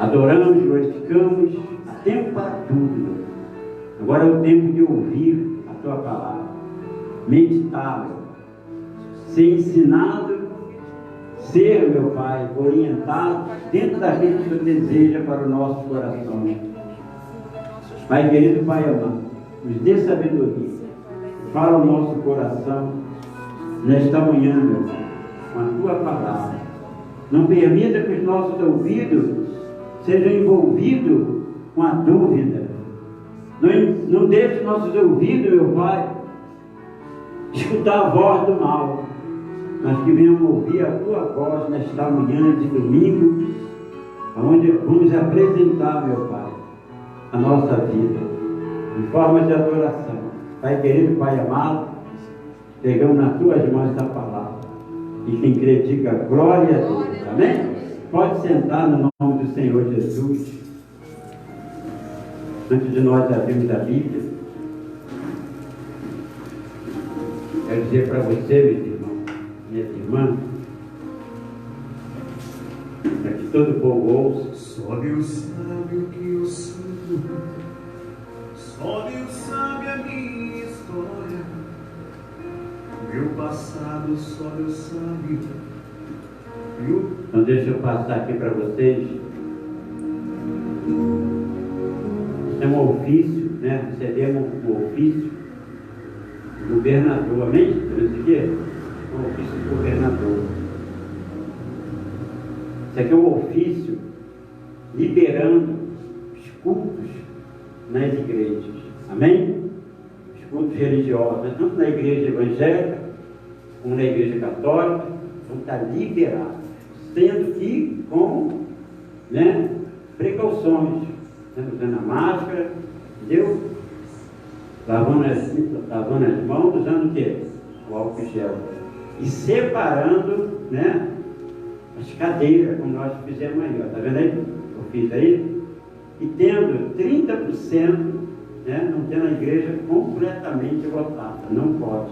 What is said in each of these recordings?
Adoramos, glorificamos, há tempo para tudo. Agora é o tempo de ouvir a Tua palavra, meditar, ser ensinado, ser, meu Pai, orientado dentro daquilo que o Senhor deseja para o nosso coração. Pai querido, Pai amado, nos dê sabedoria, fala o nosso coração nesta manhã, meu Pai, com a Tua palavra. Não permita que os nossos ouvidos sejam envolvidos com a dúvida. Não deixe nossos ouvidos, meu Pai, escutar a voz do mal, mas que venhamos ouvir a Tua voz nesta manhã de domingo, onde vamos apresentar, meu Pai, a nossa vida, em forma de adoração. Pai querido, Pai amado, pegamos nas Tuas mãos esta palavra, e quem crê diga glória a Deus, amém? Pode sentar no nome do Senhor Jesus. Antes de nós abrirmos a Bíblia, quero dizer para você, meus irmãos, minhas irmãs, para que todo o povo ouça. Só Deus sabe o que eu sou, só Deus sabe a minha história, meu passado só Deus sabe. Então deixa eu passar aqui para vocês. É um ofício, né? Recebemos um ofício do governador, amém? Isso aqui é um ofício do governador. Isso aqui é um ofício liberando os cultos nas igrejas, amém? Os cultos religiosos, tanto na igreja evangélica como na igreja católica, vão estar liberados, sendo que com, né, precauções, né, usando a máscara, entendeu? Lavando as mãos, usando o quê? O álcool gel. E separando, né, as cadeiras, como nós fizemos aí, ó. Tá vendo aí? Eu fiz aí. E tendo 30%, né, não tendo a igreja completamente lotada. Não pode.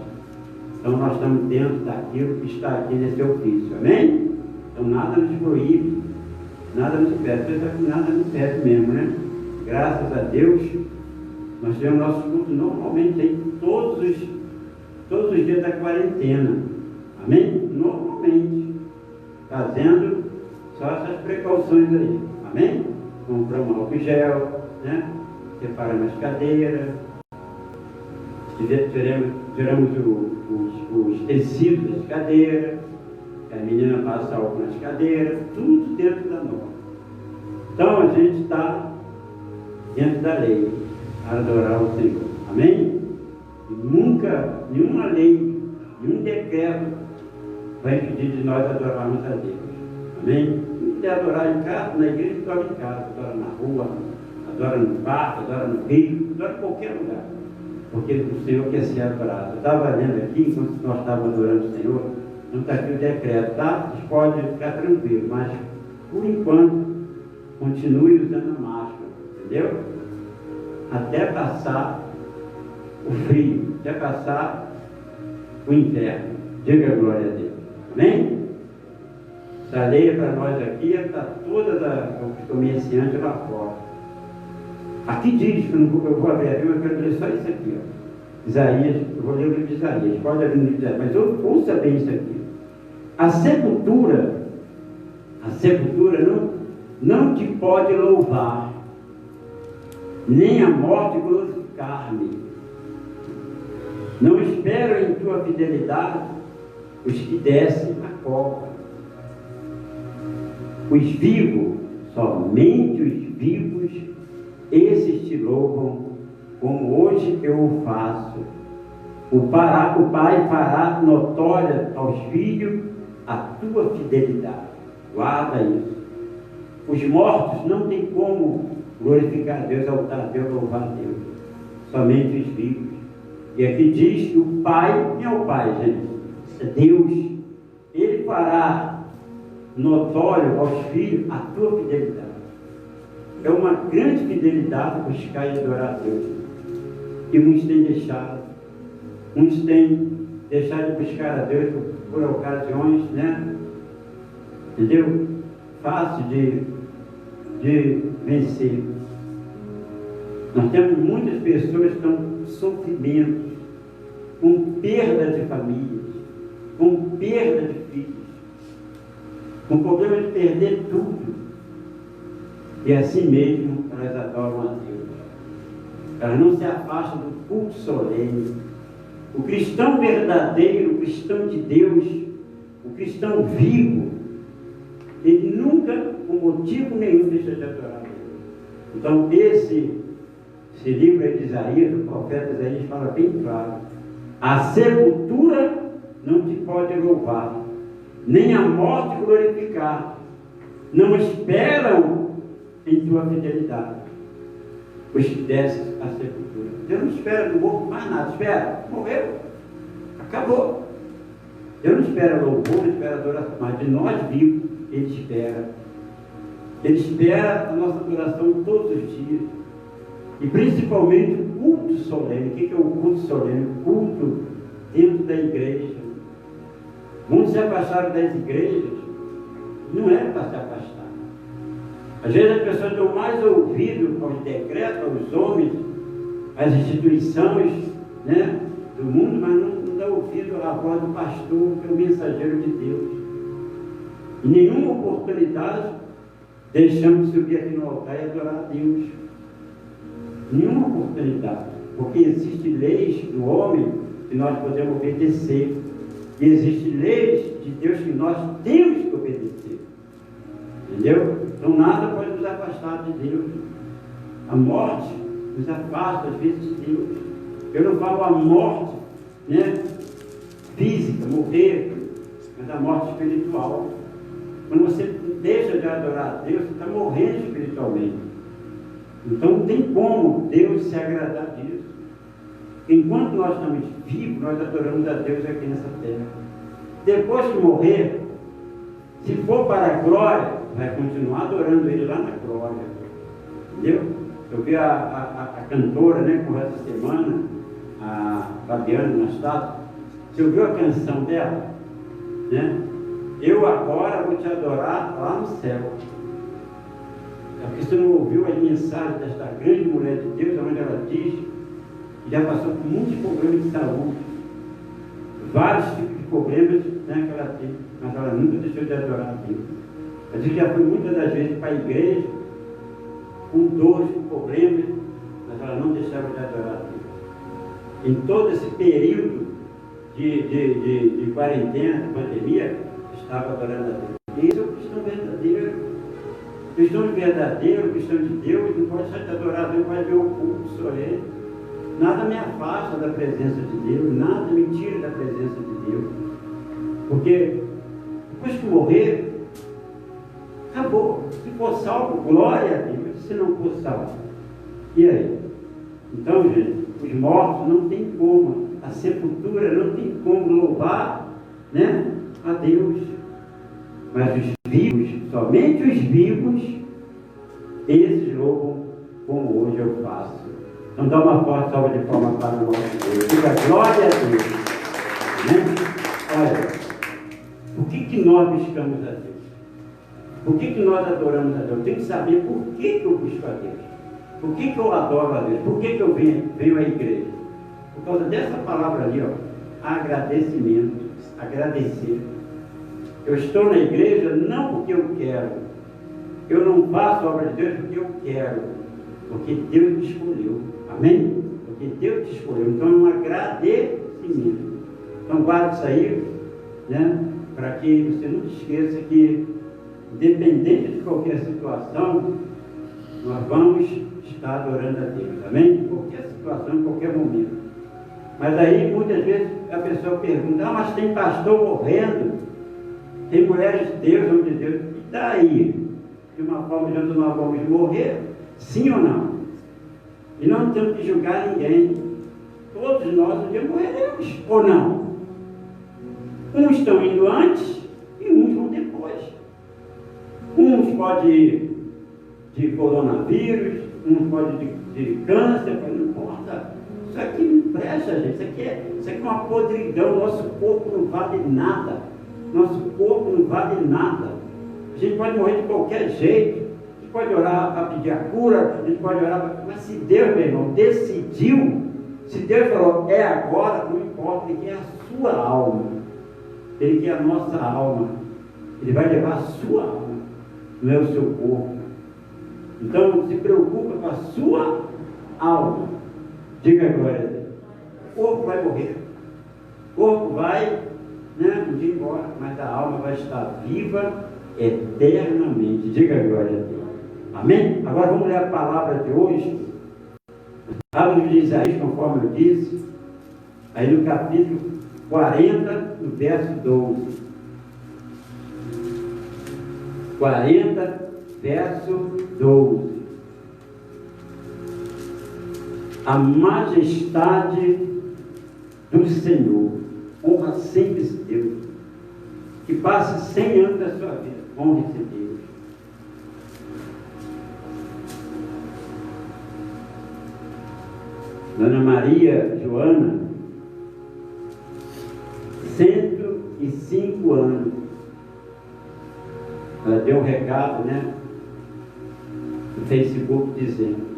Então nós estamos dentro daquilo que está aqui nesse ofício. Amém? Então nada nos proíbe, nada nos impede. Nada nos impede mesmo, né? Graças a Deus, nós temos nosso culto normalmente aí todos os dias da quarentena. Amém? Normalmente. Fazendo só essas precauções aí. Amém? Compramos álcool gel, né? Separamos as cadeiras. Tiramos os tecidos das cadeiras. A menina passa álcool nas cadeiras. Tudo dentro da norma. Então a gente está dentro da lei para adorar o Senhor. Amém? E nunca, nenhuma lei, nenhum decreto vai impedir de nós adorarmos a Deus. Amém? Se quiser adorar em casa, na igreja, adora em casa, adora na rua, adora no barco, adora no rio, adora em qualquer lugar. Porque o Senhor quer ser adorado. Eu estava lendo aqui, enquanto nós estávamos adorando o Senhor, não está aqui o decreto, tá? Vocês podem ficar tranquilos, mas por enquanto, continue usando a máscara, entendeu? Até passar o frio, até passar o inverno. Diga glória a Deus. Amém? Essa lei para nós aqui está toda os comerciantes lá fora. Aqui diz, que eu vou abrir aqui, mas eu quero ler só isso aqui, ó. Isaías, eu vou ler o livro de Isaías, pode abrir no livro de Isaías, mas ouça bem isso aqui. A sepultura não te pode louvar, nem a morte glorificar-me. Não espero em tua fidelidade os que descem a cova. Os vivos, somente os vivos, esses te louvam, como hoje eu o faço. O Pai fará notória aos filhos a tua fidelidade. Guarda isso. Os mortos não têm como glorificar a Deus, exaltar a Deus, louvar a Deus. Somente os vivos. E aqui diz que o Pai, quem é o Pai, gente? É Deus. Ele fará notório aos filhos a tua fidelidade. É uma grande fidelidade buscar e adorar a Deus. E muitos têm deixado. Muitos têm deixado de buscar a Deus por ocasiões, né? Entendeu? Fácil de de vencer. Nós temos muitas pessoas que estão com sofrimentos, com perda de famílias, com perda de filhos, com problema de perder tudo. E assim mesmo elas adoram a Deus. Elas não se afastam do culto solene. O cristão verdadeiro, o cristão de Deus, o cristão vivo, ele nunca, por motivo nenhum, deixa de adorar a Deus. Então, esse livro de Isaías, o profeta Isaías, fala bem claro: a sepultura não te pode louvar, nem a morte glorificar. Não esperam em tua fidelidade os que descem à sepultura. Deus não espera do morto mais nada. Espera, morreu, acabou. Deus não espera louvor, não espera adoração, mas de nós vivos Ele espera. Ele espera a nossa adoração todos os dias. E principalmente o culto solene. O que é o culto solene? O culto dentro da igreja. Muitos se afastaram das igrejas. Não era para se afastar. Às vezes as pessoas dão mais ouvido aos decretos, aos homens, às instituições, né, do mundo, mas não dão ouvido à voz do pastor, que é o mensageiro de Deus. Em nenhuma oportunidade deixamos de subir aqui no altar e adorar a Deus. Nenhuma oportunidade. Porque existem leis do homem que nós podemos obedecer. E existem leis de Deus que nós temos que obedecer. Entendeu? Então nada pode nos afastar de Deus. A morte nos afasta às vezes de Deus. Eu não falo a morte, né, física, morrer, mas a morte espiritual. Quando você deixa de adorar a Deus, você está morrendo espiritualmente. Então não tem como Deus se agradar disso. Enquanto nós estamos vivos, nós adoramos a Deus aqui nessa terra. Depois que morrer, se for para a glória, vai continuar adorando Ele lá na glória. Entendeu? Eu vi a cantora, né, por essa semana, a Fabiana Nastácio. Você ouviu a canção dela? Né? Eu agora vou te adorar lá no céu. É porque você não ouviu as mensagens desta grande mulher de Deus, onde ela diz que já passou por muitos problemas de saúde, vários tipos de problemas, né, que ela teve, mas ela nunca deixou de adorar a Deus. A gente já foi muitas das vezes para a igreja com dores, com problemas, mas ela não deixava de adorar a Deus. Em todo esse período de quarentena, de pandemia, estava adorando a Deus. Esse é o cristão verdadeiro. O cristão verdadeiro, o cristão de Deus, não pode deixar de adorar a Deus, vai ver o culto solene. Nada me afasta da presença de Deus, nada me tira da presença de Deus. Porque depois que morrer, acabou. Se for salvo, glória a Deus. Se não for salvo, e aí? Então, gente, os mortos não tem como, a sepultura não tem como louvar, né, a Deus. Mas os vivos, somente os vivos, esses louvam como hoje eu faço. Então dá uma forte salva de palmas para o nosso Deus. Diga glória a Deus. Né? Olha, por que nós buscamos a Deus? Por que nós adoramos a Deus? Eu tenho que saber por que eu busco a Deus. Por que eu adoro a Deus? Por que eu venho à igreja? Por causa dessa palavra ali, ó, agradecimento, agradecer. Eu estou na igreja não porque eu quero. Eu não faço a obra de Deus porque eu quero. Porque Deus me escolheu. Amém? Porque Deus te escolheu. Então é um agradecimento. Então guarde isso aí, né? Para que você não esqueça que, independente de qualquer situação, nós vamos estar adorando a Deus. Amém? Em qualquer situação, em qualquer momento. Mas aí muitas vezes a pessoa pergunta: ah, mas tem pastor morrendo, tem mulheres de Deus, homem de Deus, e daí? De uma forma ou de outra nós vamos morrer? Sim ou não? E não temos que julgar ninguém. Todos nós um dia morreremos, ou não? Uns estão indo antes e uns vão depois. Uns podem ir de coronavírus, uns podem de câncer, não importa. Isso aqui não presta, gente. Isso aqui é uma podridão. Nosso corpo não vale nada. Nosso corpo não vale nada. A gente pode morrer de qualquer jeito. pode orar para pedir a cura, a gente pode orar, mas se Deus, meu irmão, decidiu, se Deus falou, é agora, não importa, Ele quer a sua alma, Ele quer a nossa alma, Ele vai levar a sua alma, não é o seu corpo. Então, se preocupa com a sua alma. Diga glória a Deus. O corpo vai morrer, o corpo vai, um dia embora, mas a alma vai estar viva eternamente. Diga glória a Deus. Amém? Agora vamos ler a palavra de hoje. A livro de Isaías, conforme eu disse, aí no capítulo 40, no verso 12. 40, verso 12. A majestade do Senhor, honra sempre esse Deus, que passe 100 anos da sua vida, honre esse Deus. Dona Maria Joana, 105 anos. Ela deu um recado, no Facebook dizendo: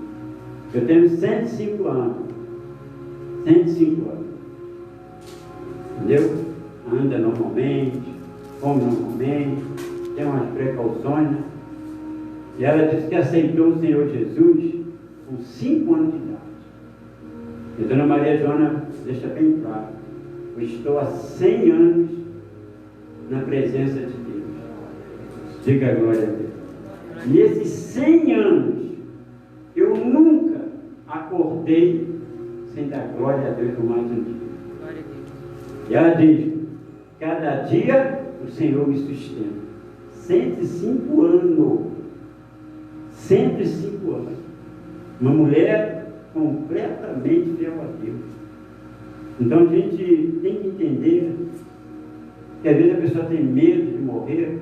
eu tenho 105 anos. 105 anos. Entendeu? Anda normalmente, come normalmente, tem umas precauções, E ela disse que aceitou o Senhor Jesus com 5 anos de idade. E a Dona Maria Joana deixa bem claro: eu estou há 100 anos na presença de Deus. Diga a glória a Deus. E esses 100 anos, eu nunca acordei sem dar glória a Deus no mais um dia. E ela diz: cada dia o Senhor me sustenta. 105 anos. 105 anos. Uma mulher completamente fiel a Deus. Então a gente tem que entender que às vezes a pessoa tem medo de morrer.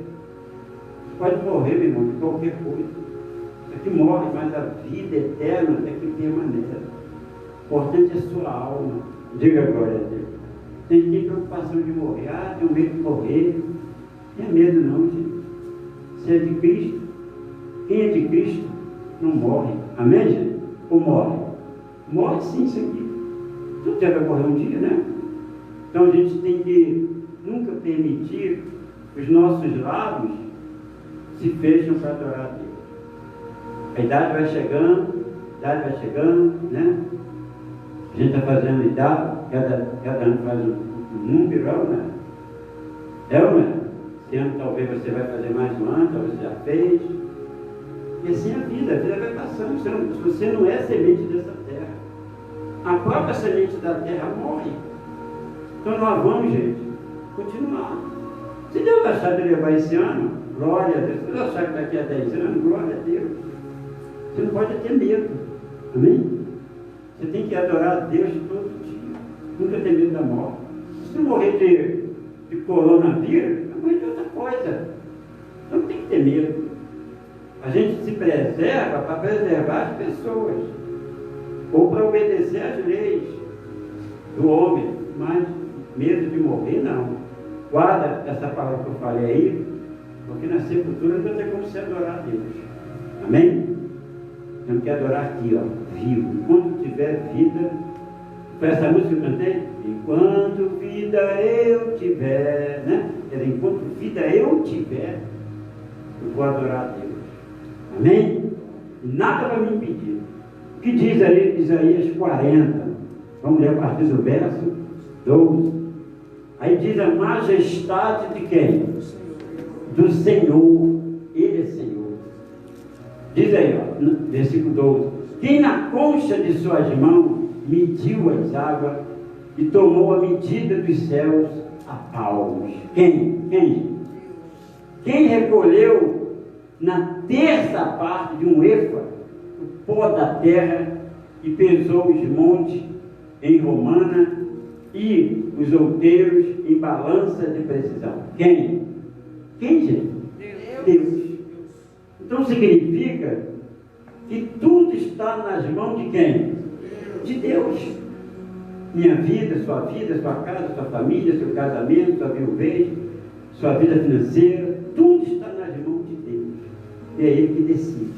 Pode morrer, meu irmão, de qualquer coisa. É que morre, mas a vida eterna é que permanece. O importante é a sua alma. Diga glória a Deus. Tem que ter preocupação de morrer. Ah, tenho medo de morrer. Não é medo não, gente. Se é de Cristo, quem é de Cristo não morre. Amém, gente? Ou morre? Morre sim, isso aqui. Tudo já vai morrer um dia, né? Então a gente tem que nunca permitir que os nossos lábios se fecham para adorar a Deus. A idade vai chegando, né? A gente está fazendo idade, cada ano faz um número, né? Né? Esse ano talvez você vai fazer mais um ano, talvez você já fez. E assim a vida vai passando. Você não é semente dessa terra. A própria semente da terra morre. Então nós vamos, gente, continuar. Se Deus achar de levar esse ano, glória a Deus. Se Deus achar que daqui a 10 anos, glória a Deus. Você não pode ter medo. Amém? Você tem que adorar a Deus todo dia. Nunca ter medo da morte. Se não morrer de coronavírus, vai morrer de outra coisa. Então não tem que ter medo. A gente se preserva para preservar as pessoas. Ou para obedecer às leis do homem. Mas medo de morrer, não. Guarda essa palavra que eu falei aí, porque na sepultura não tem como se adorar a Deus. Amém? Temos que adorar aqui, vivo. Enquanto tiver vida, foi essa música que eu cantei? Enquanto vida eu tiver, né? Enquanto vida eu tiver, eu vou adorar a Deus. Amém? Nada vai me impedir. O que diz aí Isaías 40? Vamos ler a partir do verso 12. Aí diz a majestade de quem? Do Senhor. Ele é Senhor. Diz aí, no versículo 12: quem na concha de suas mãos mediu as águas e tomou a medida dos céus a palmos? Quem? Quem recolheu na terça parte de um efa o pó da terra e pesou os montes em romana e os outeiros em balança de precisão? Quem, gente? Deus. Então significa que tudo está nas mãos de quem? De Deus. Minha vida, sua casa, sua família, seu casamento, sua viuvez, sua vida financeira, tudo está nas mãos de Deus. porque é Ele que decide.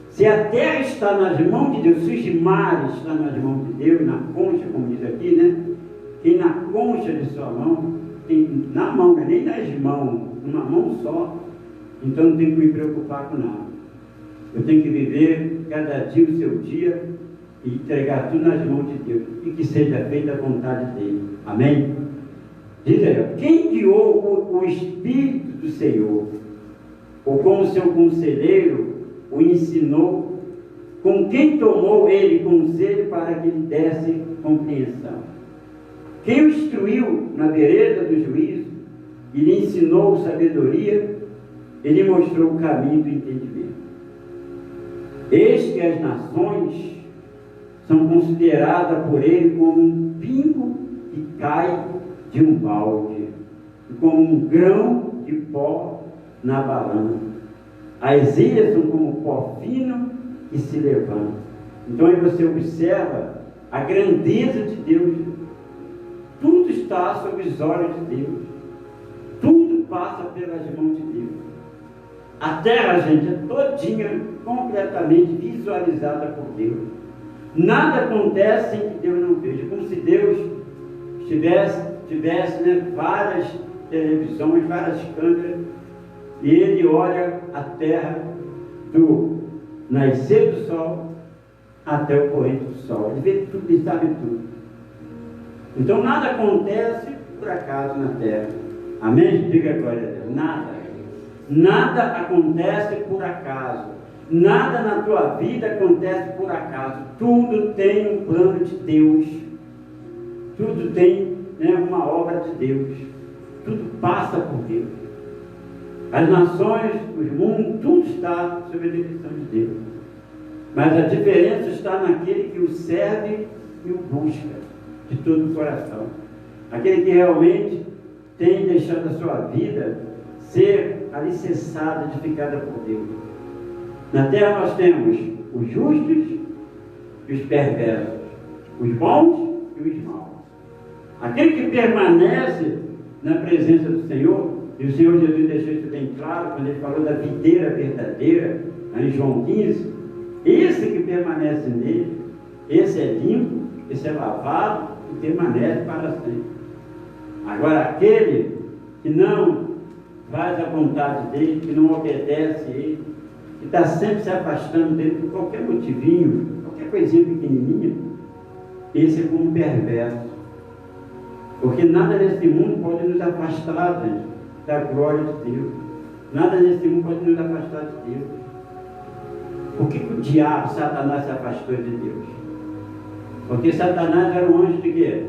Se a terra está nas mãos de Deus, se os mares estão nas mãos de Deus, na concha, como diz aqui, né? Quem na concha de sua mão, tem na mão, nem nas mãos, uma mão só, então não tenho que me preocupar com nada. Eu tenho que viver cada dia o seu dia e entregar tudo nas mãos de Deus, e que seja feita a vontade dele. Amém? Diz aí, quem guiou o Espírito do Senhor, ou como seu conselheiro o ensinou, com quem tomou ele conselho para que lhe desse compreensão? Quem o instruiu na vereda do juízo e lhe ensinou sabedoria, ele mostrou o caminho do entendimento. Eis que as nações são consideradas por ele como um pingo que cai de um balde, como um grão de pó na balança. As ilhas são como pó fino que se levanta. Então aí você observa a grandeza de Deus. Tudo está sob os olhos de Deus. Tudo passa pelas mãos de Deus. A terra, gente, é todinha, completamente visualizada por Deus. Nada acontece sem que Deus não veja. Como se Deus tivesse né, várias televisões, várias câmeras, e Ele olha a terra do nascer do sol até o poente do sol. Ele vê tudo, ele sabe tudo. Então nada acontece por acaso na terra. Amém? Diga glória a Deus. Nada. Nada acontece por acaso. Nada na tua vida acontece por acaso. Tudo tem um plano de Deus. Tudo tem uma obra de Deus. Tudo passa por Deus. As nações, os mundos, tudo está sob a direção de Deus. Mas a diferença está naquele que o serve e o busca de todo o coração. Aquele que realmente tem deixado a sua vida ser alicerçada, edificada por Deus. Na terra nós temos os justos e os perversos, os bons e os maus. Aquele que permanece na presença do Senhor, e o Senhor Jesus deixou isso bem claro quando ele falou da videira verdadeira, em João 15, esse que permanece nele, esse é limpo, esse é lavado e permanece para sempre. Agora aquele que não faz a vontade dele, que não obedece a ele, que está sempre se afastando dele por qualquer motivinho, qualquer coisinha pequenininha, esse é como um perverso. Porque nada nesse mundo pode nos afastar, gente, da glória de Deus. Nada nesse mundo pode nos afastar de Deus. Por que o diabo, Satanás, se afastou de Deus? Porque Satanás era um anjo de quê?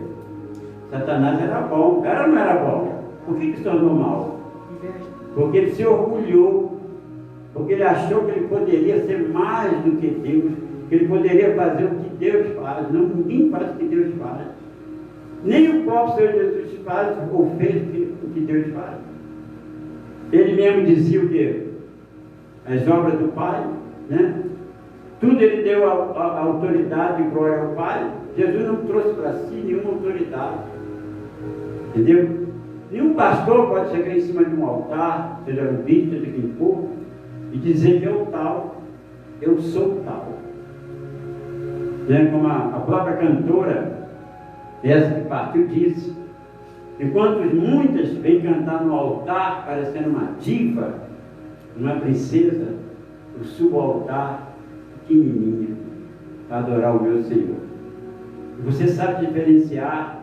Satanás era bom, o cara não era bom. Por que se tornou mal? Porque ele se orgulhou, porque ele achou que ele poderia ser mais do que Deus, que ele poderia fazer o que Deus faz. Não, ninguém faz o que Deus faz. Nem o próprio Senhor Jesus faz ou fez o que Deus faz. Ele mesmo dizia o quê? As obras do Pai, né? Tudo ele deu a autoridade e glória ao Pai. Jesus não trouxe para si nenhuma autoridade. Entendeu? Nenhum pastor pode chegar em cima de um altar, seja um bispo, seja quem for, e dizer que é o tal, eu sou o tal. Né? Como a própria cantora, essa que partiu, disse, enquanto muitas vêm cantar no altar, parecendo uma diva, uma princesa, eu subo ao altar pequenininha, para adorar o meu Senhor. Você sabe diferenciar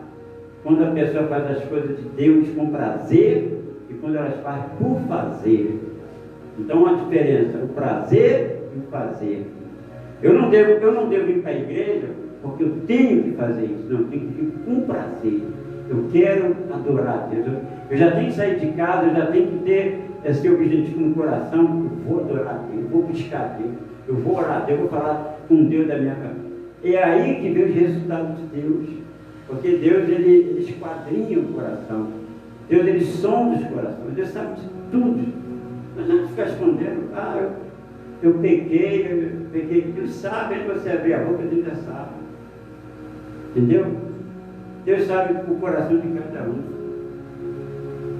quando a pessoa faz as coisas de Deus com prazer e quando elas faz por fazer. Então há diferença, o prazer e o fazer. Eu não devo ir para a igreja porque eu tenho que fazer isso. Não, eu tenho que ir com prazer. Eu quero adorar a Deus. Eu já tenho que sair de casa, eu já tenho que ter esse objetivo no coração. Eu vou adorar a Deus, eu vou buscar a Deus, eu vou orar a Deus, eu vou falar com Deus da minha vida. É aí que vem os resultados de Deus. Porque Deus, ele esquadrinha o coração. Deus, ele sonda os corações. Deus sabe de tudo. Não adianta ficar escondendo. Eu pequei. Deus sabe, aí você abrir a boca, Deus já sabe. Entendeu? Deus sabe o coração de cada um.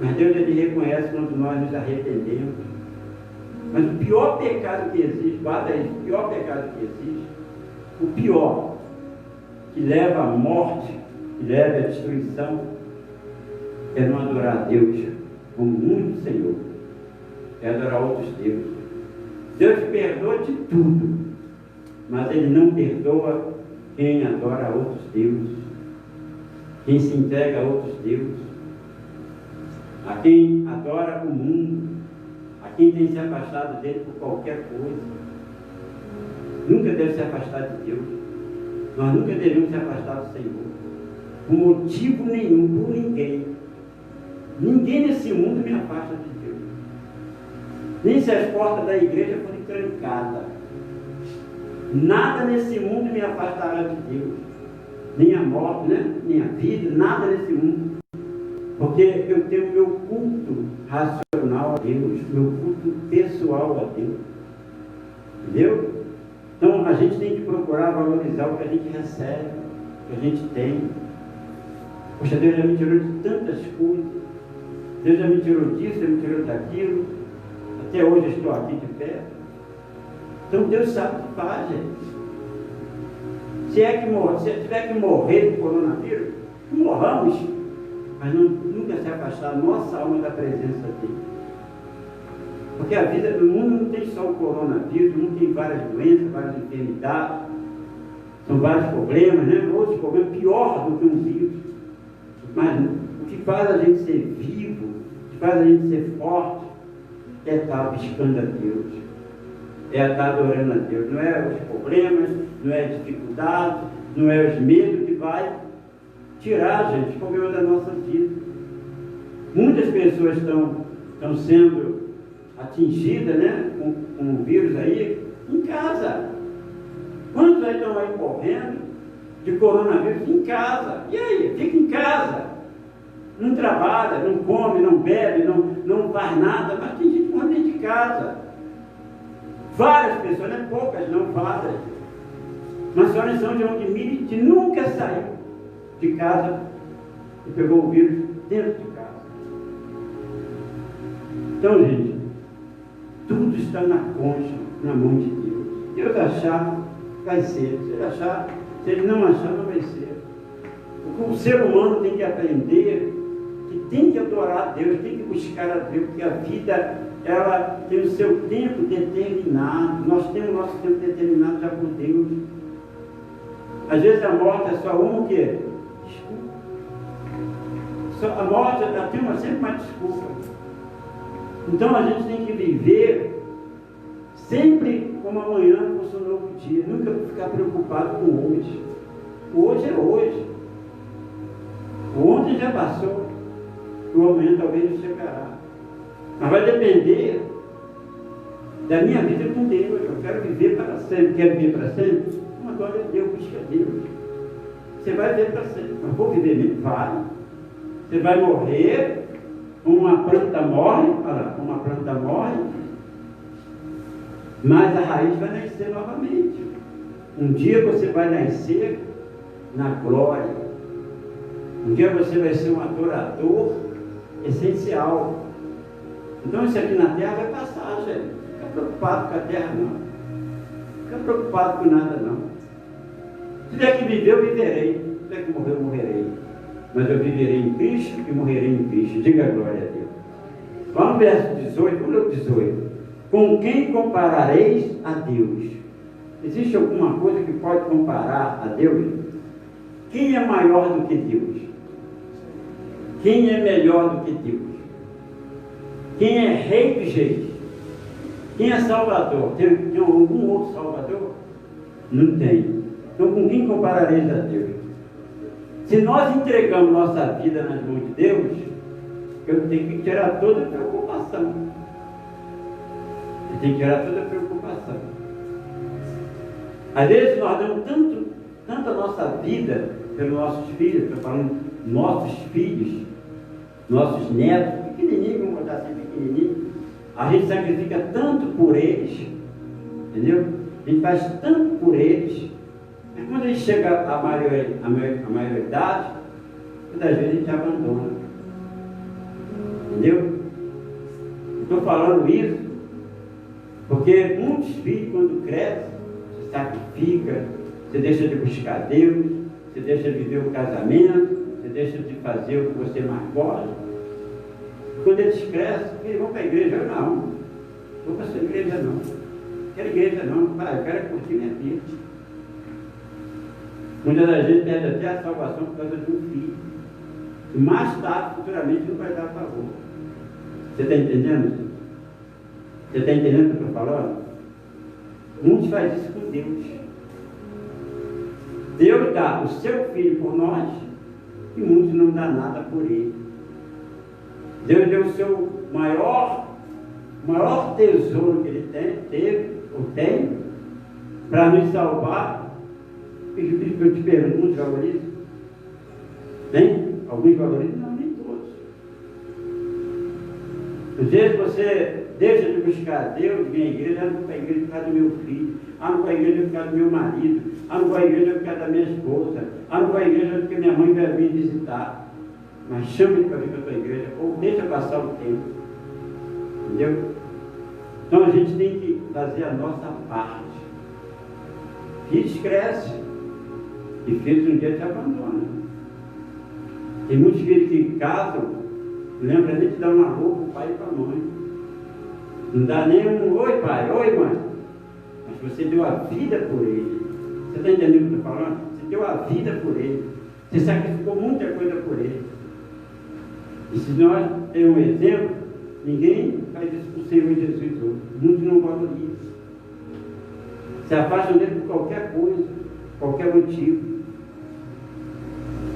Mas Deus, ele reconhece quando nós nos arrependemos. Mas o pior pecado que existe, guarda isso, o pior pecado que existe, o pior, que leva à morte, que leva à destruição, é não adorar a Deus como muito Senhor, é adorar outros deuses. Deus perdoa de tudo, mas Ele não perdoa quem adora outros deuses, quem se entrega a outros deuses, a quem adora o mundo, a quem tem se afastado dele por qualquer coisa. Nunca deve se afastar de Deus. Nós nunca devemos se afastar do Senhor, por motivo nenhum, por ninguém. Ninguém nesse mundo me afasta de Deus. Nem se as portas da igreja forem trancadas. Nada nesse mundo me afastará de Deus. Nem a morte, né? Nem a vida, nada nesse mundo. Porque eu tenho meu culto racional a Deus, meu culto pessoal a Deus. Entendeu? Então a gente tem que procurar valorizar o que a gente recebe, o que a gente tem. Poxa, Deus já me tirou de tantas coisas. Deus já me tirou disso, já me tirou daquilo. Até hoje eu estou aqui de pé. Então Deus sabe o que faz, gente. Se tiver que morrer do coronavírus, morramos. Mas nunca se afastar nossa alma da presença dele. Porque a vida do mundo não tem só o coronavírus, o mundo tem várias doenças, várias enfermidades, são vários problemas, né? Outros problemas pior do que um vírus. Mas o que faz a gente ser vivo, o que faz a gente ser forte, é estar buscando a Deus, é estar adorando a Deus. Não é os problemas, não é a dificuldade, não é os medos que vai tirar, gente, os problemas da nossa vida. Muitas pessoas estão sendo atingidas, né, com o vírus aí, em casa. Quantos aí estão aí morrendo de coronavírus em casa? E aí? Fica em casa. Não trabalha, não come, não bebe, não faz nada, mas tem gente morrendo dentro de casa. Várias pessoas, não é poucas, não, várias. Mas só lição de um de nunca saiu de casa e pegou o vírus dentro de casa. Então, gente, tudo está na concha, na mão de Deus. Deus achar, vai ser. Se ele achar, se ele não achar, não vai ser. O ser humano tem que aprender que tem que adorar a Deus, tem que buscar a Deus, porque a vida, ela tem o seu tempo determinado. Nós temos o nosso tempo determinado já por Deus. Às vezes a morte é só uma o quê? Desculpa. A morte ela tem sempre uma desculpa. Então a gente tem que viver sempre como amanhã fosse um novo dia. Nunca ficar preocupado com hoje. O hoje é hoje. O ontem já passou. O amanhã talvez não chegará. Mas vai depender da minha vida com Deus. Eu quero viver para sempre. Quer viver para sempre? Então adore a Deus, busca a Deus. Você vai viver para sempre. Mas vou viver mesmo? Vai. Você vai morrer. Uma planta morre, olha lá, uma planta morre, mas a raiz vai nascer novamente. Um dia você vai nascer na glória. Um dia você vai ser um adorador essencial. Então isso aqui na terra vai passar, gente. Não fica preocupado com a terra, não. Não fica preocupado com nada, não. Se tiver que viver, eu viverei. Se tiver que morrer, eu morrerei. Mas eu viverei em Cristo e morrerei em Cristo. Diga a glória a Deus. Vamos no verso 18, vamos ler o 18. Com quem comparareis a Deus? Existe alguma coisa que pode comparar a Deus? Quem é maior do que Deus? Quem é melhor do que Deus? Quem é rei dos reis? Quem é salvador? Tem algum outro salvador? Não tem. Então com quem comparareis a Deus? Se nós entregamos nossa vida nas mãos de Deus, eu tenho que tirar toda a preocupação. Eu tenho que tirar toda a preocupação. Às vezes nós damos tanta nossa vida pelos nossos filhos, estou falando nossos filhos, nossos netos, pequenininhos, vamos botar assim, pequenininho. A gente sacrifica tanto por eles, entendeu? A gente faz tanto por eles. Mas quando a gente chega à maioridade, muitas vezes a gente abandona. Entendeu? Estou falando isso Porque muitos filhos, quando crescem, se sacrifica, você deixa de buscar Deus, você deixa de viver o casamento, você deixa de fazer o que você mais gosta. Quando eles crescem, eles vão para a igreja. Eu não vou para essa igreja não. Quero igreja não, pai, eu quero curtir minha vida. Muitas das vezes perde até a salvação por causa de um filho. E mais tarde, futuramente, não vai dar favor. Você está entendendo? Você está entendendo o que eu estou falando? Muitos fazem isso com Deus. Deus dá o seu filho por nós e muitos não dão nada por ele. Deus deu o seu maior tesouro que ele tem, para nos salvar. Eu te pergunto, muitos valorizam? Tem? Alguns valorizam? Não, nem todos. Às vezes você deixa de buscar Deus, vem à igreja, não vou para a igreja por causa do meu filho, não vou para a igreja por causa do meu marido, não vou para a igreja por causa da minha esposa, não vou para a igreja porque minha mãe vai vir visitar. Mas chama-me para vir para a tua igreja, ou deixa passar o tempo. Entendeu? Então a gente tem que fazer a nossa parte. Filhos crescem e filhos um dia te abandonam. Tem muitos filhos que casam, lembra nem de dar uma roupa para o pai e para a mãe. Não dá nem um oi pai, oi mãe. Mas você deu a vida por ele. Você está entendendo o que eu estou falando? Você deu a vida por ele. Você sacrificou muita coisa por ele. E se nós temos um exemplo, ninguém faz isso com o Senhor Jesus hoje. Muitos não valorizam. Se afastam dele por qualquer coisa, qualquer motivo.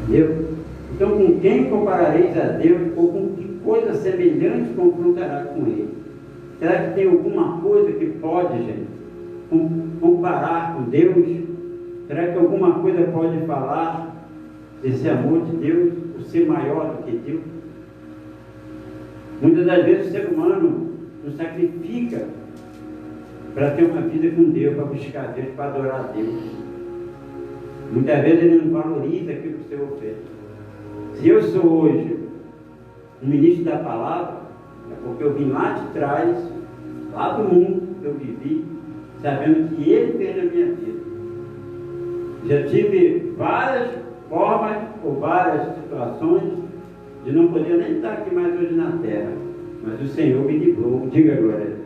Entendeu? Então, com quem comparareis a Deus, ou com que coisa semelhante confrontará com ele? Será que tem alguma coisa que pode, gente, comparar com Deus? Será que alguma coisa pode falar desse amor de Deus, por ser maior do que Deus? Muitas das vezes o ser humano não sacrifica para ter uma vida com Deus, para buscar Deus, para adorar a Deus. Muitas vezes ele não valoriza aquilo que o Senhor fez. Se eu sou hoje um ministro da palavra, é porque eu vim lá de trás, lá do mundo que eu vivi, sabendo que Ele fez na minha vida. Já tive várias formas ou várias situações de não poder nem estar aqui mais hoje na terra, mas o Senhor me livrou. Diga glória a Deus.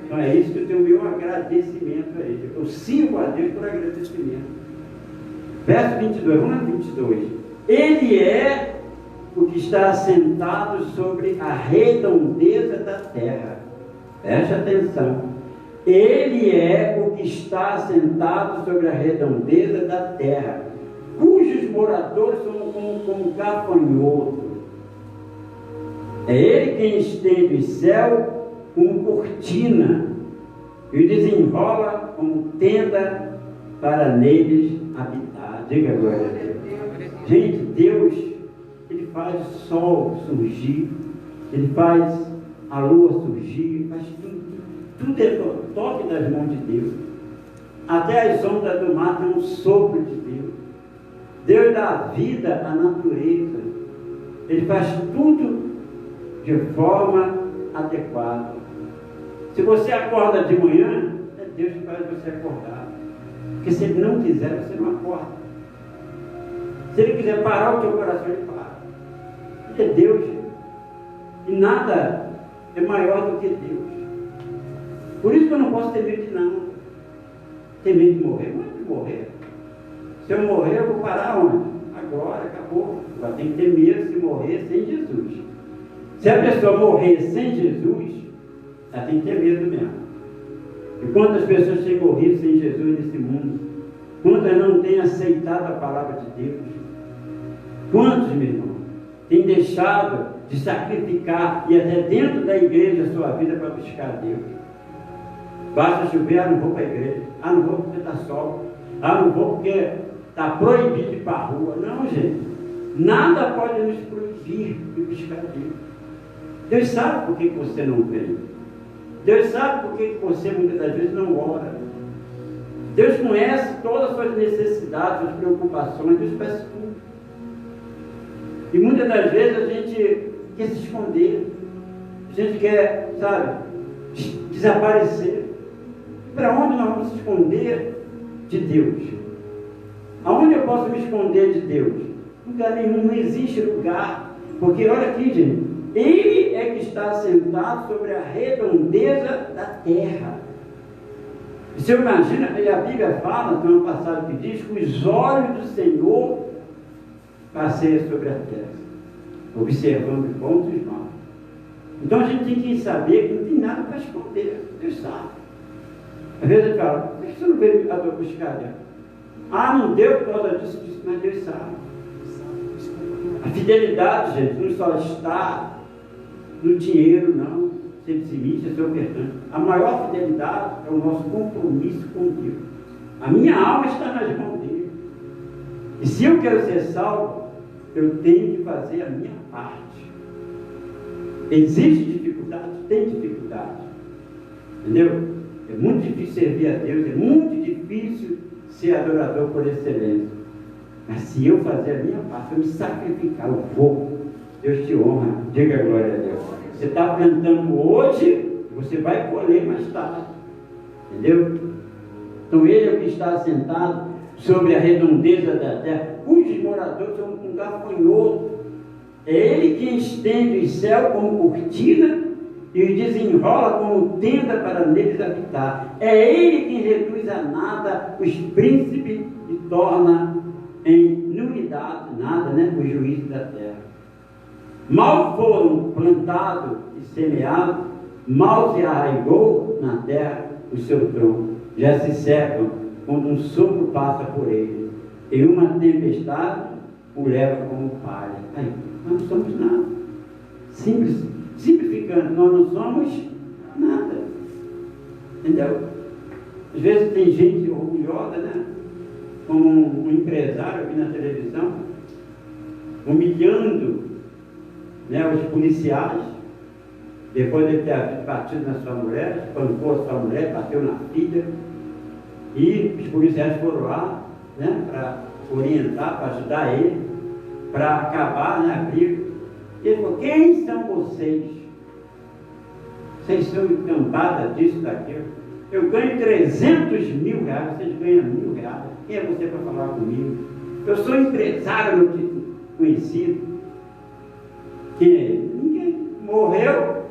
Então é isso que eu tenho o meu agradecimento a Ele. Eu sirvo a Deus por agradecimento. Verso 22, vamos lá 22. Ele é o que está assentado sobre a redondeza da terra. Preste atenção. Ele é o que está assentado sobre a redondeza da terra, cujos moradores são como gafanhotos. É Ele quem estende o céu como cortina e o desenrola como tenda para neles habitar. Diga glória a Deus. Gente, Deus, Ele faz o sol surgir, Ele faz a lua surgir, faz tudo. Tudo é toque das mãos de Deus. Até as ondas do mar têm um sopro de Deus. Deus dá vida à natureza. Ele faz tudo de forma adequada. Se você acorda de manhã, é Deus que faz você acordar. Porque se Ele não quiser, você não acorda. Se Ele quiser parar o teu coração, Ele para. Ele é Deus. E nada é maior do que Deus. Por isso que eu não posso ter medo de nada. Ter medo de morrer? Não é de morrer. Se eu morrer, eu vou parar onde? Agora, acabou. Agora tem que ter medo de morrer sem Jesus. Se a pessoa morrer sem Jesus, ela tem que ter medo mesmo. E quantas pessoas têm morrido sem Jesus nesse mundo? Quantas não têm aceitado a palavra de Deus? Quantos, meu irmão, têm deixado de sacrificar e até dentro da igreja a sua vida para buscar Deus? Basta chover, não vou para a igreja. Não vou porque está sol. Não vou porque está proibido de ir para a rua. Não, gente. Nada pode nos proibir de buscar Deus. Deus sabe por que você não vem. Deus sabe por que você muitas das vezes não ora. Deus conhece todas as suas necessidades, suas preocupações. Deus conhece tudo. E muitas das vezes a gente quer se esconder. A gente quer, sabe, desaparecer. Para onde nós vamos se esconder de Deus? Aonde eu posso me esconder de Deus? Lugar nenhum, não existe lugar. Porque olha aqui, gente, Ele é que está sentado sobre a redondeza da terra. Você imagina, e a Bíblia fala, tem uma passagem que diz que os olhos do Senhor passeiam sobre a terra, observando os bons e os maus. Então a gente tem que saber que não tem nada para esconder. Deus sabe. Às vezes eu falo, por que você não veio a dor buscar? Ah, não deu por causa disso, mas Deus sabe. A fidelidade, gente, não só está no dinheiro, não. Ser pessimista, ser ofertante. A maior fidelidade é o nosso compromisso com Deus. A minha alma está nas mãos dele. E se eu quero ser salvo, eu tenho que fazer a minha parte. Existe dificuldade? Tem dificuldade. Entendeu? É muito difícil servir a Deus, é muito difícil ser adorador por excelência. Mas se eu fazer a minha parte, se eu me sacrificar, eu vou. Deus te honra. Diga glória a Deus. Você está plantando hoje, você vai colher mais tarde. Entendeu? Então Ele é o que está assentado sobre a redondeza da terra, cujos moradores são um gafanhoto. É Ele quem estende o céu como cortina e os desenrola como tenda para neles habitar. É Ele quem reduz a nada os príncipes e torna em nulidade, nada, né, o juízo da terra. Mal foram plantados e semeados, mal se arraigou na terra o seu tronco. Já se secam quando um sopro passa por ele, e uma tempestade o leva como palha. Aí, nós não somos nada. Simplificando, nós não somos nada. Entendeu? Às vezes tem gente orgulhosa, né? Como um empresário aqui na televisão, humilhando, né, os policiais, depois de ter batido na sua mulher, espancou a sua mulher, bateu na filha, e os policiais foram lá, né, para orientar, para ajudar ele, para acabar, né, a briga. Ele falou: quem são vocês? Vocês são encampada disso, daquilo. Eu ganho 300 mil reais, vocês ganham R$1.000. Quem é você para falar comigo? Eu sou empresário, meu conhecido. Quem é ele? Ninguém. Morreu,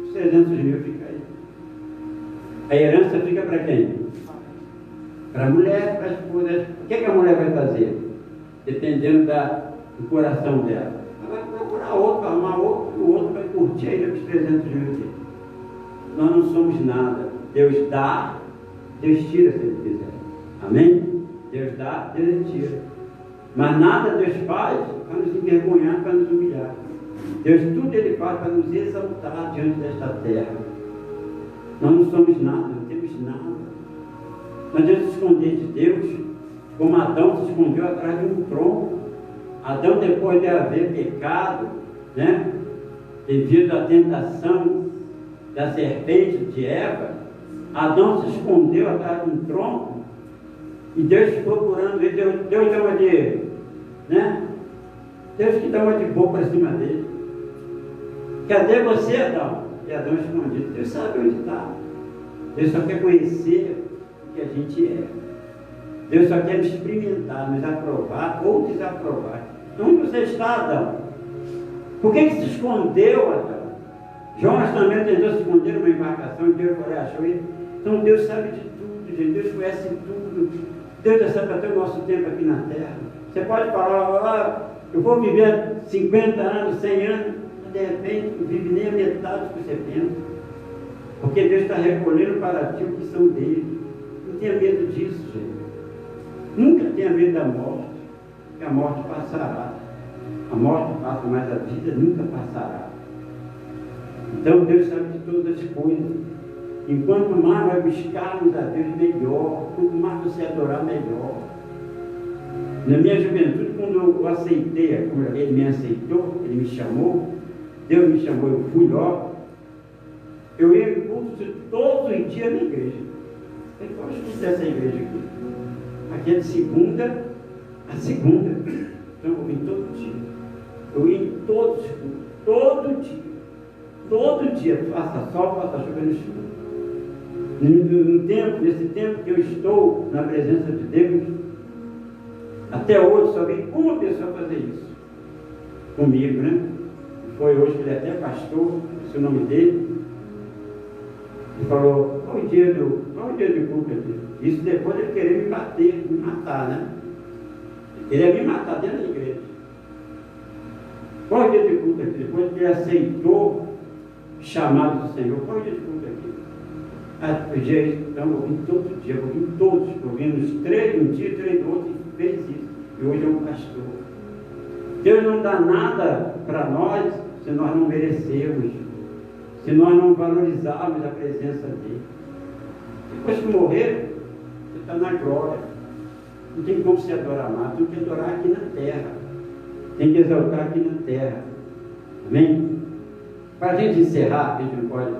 os 300 mil fica aí. A herança fica para quem? Para a mulher, para a esposa. O que a mulher vai fazer? Dependendo do coração dela. Ela vai procurar outro, vai arrumar outro, e o outro vai curtir ainda os 300 mil dele. Nós não somos nada. Deus dá, Deus tira se Ele quiser. Amém? Deus dá, Deus tira. Mas nada Deus faz para nos envergonhar, para nos humilhar. Deus tudo Ele faz para nos exaltar diante desta terra. Nós não somos nada, não temos nada. Não adianta se esconder de Deus, como Adão se escondeu atrás de um tronco. Adão, depois de haver pecado, né, devido à tentação da serpente de Eva, Adão se escondeu atrás de um tronco e Deus ficou procurando ele. Deus deu uma de, né? Deus que dá uma de boca para cima dele. Cadê você, Adão? E Adão escondido. Deus sabe onde está. Deus só quer conhecer o que a gente é. Deus só quer nos experimentar, nos aprovar ou desaprovar. Onde você está, Adão? Por que se escondeu, Adão? Jonas também tentou se esconder numa embarcação e Deus foi achou ele. Então Deus sabe de tudo, gente. Deus conhece tudo. Deus já sabe até o nosso tempo aqui na terra. Você pode falar: eu vou viver 50 anos, 100 anos, mas de repente não vive nem a metade do que você pensa. Porque Deus está recolhendo para ti o que são dele. Não tenha medo disso, gente. Nunca tenha medo da morte, porque a morte passará. A morte passa, mas a vida nunca passará. Então Deus sabe de todas as coisas. Enquanto mais nós buscarmos a Deus, melhor. Quanto mais você adorar, melhor. Na minha juventude, quando eu aceitei, ele me aceitou, ele me chamou, Deus me chamou, eu fui, ó. Eu ia em culto todos os dias na igreja. Eu gosto muito dessa igreja aqui. Aqui é de segunda a segunda. Então eu vim todo dia. Eu ia em todos os cultos, todo dia. Todo dia, faça sol, faça chuva no chuva. Nesse tempo que eu estou na presença de Deus, até hoje só vi uma pessoa fazer isso comigo, né? Foi hoje que ele é até pastor, esse é o nome dele. Ele falou: qual o dia de culto aqui? Isso depois de ele querer me bater, me matar, né? Ele queria me matar dentro da igreja. Qual o dia de culto aqui? Depois que ele aceitou o chamado do Senhor, qual o dia de culto aqui? Então eu vim todo dia, eu vim todos, eu vim nos 3 um dia, 3 do outro, e fez isso. E hoje é um pastor. Deus não dá nada para nós se nós não merecemos, se nós não valorizarmos a presença dele. Depois que morrer, você está na glória. Não tem como se adorar mais, tem que adorar aqui na terra. Tem que exaltar aqui na terra. Amém? Para a gente encerrar, a gente não pode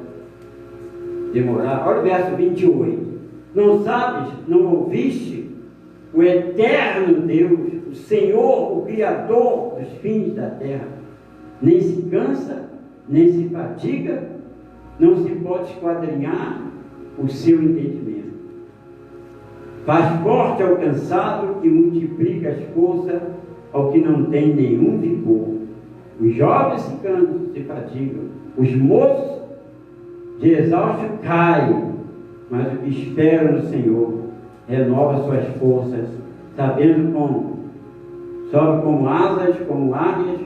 demorar. Olha o verso 28. Não sabes, não ouviste o eterno Deus, o Senhor, o Criador dos fins da terra, nem se cansa, nem se fatiga, não se pode esquadrinhar o seu entendimento. Faz forte ao cansado e multiplica as forças ao que não tem nenhum vigor. Os jovens se cansam, se fatigam, os moços de exausto caem, mas o que espera no Senhor renova suas forças, sabendo como sobe como asas, como águias,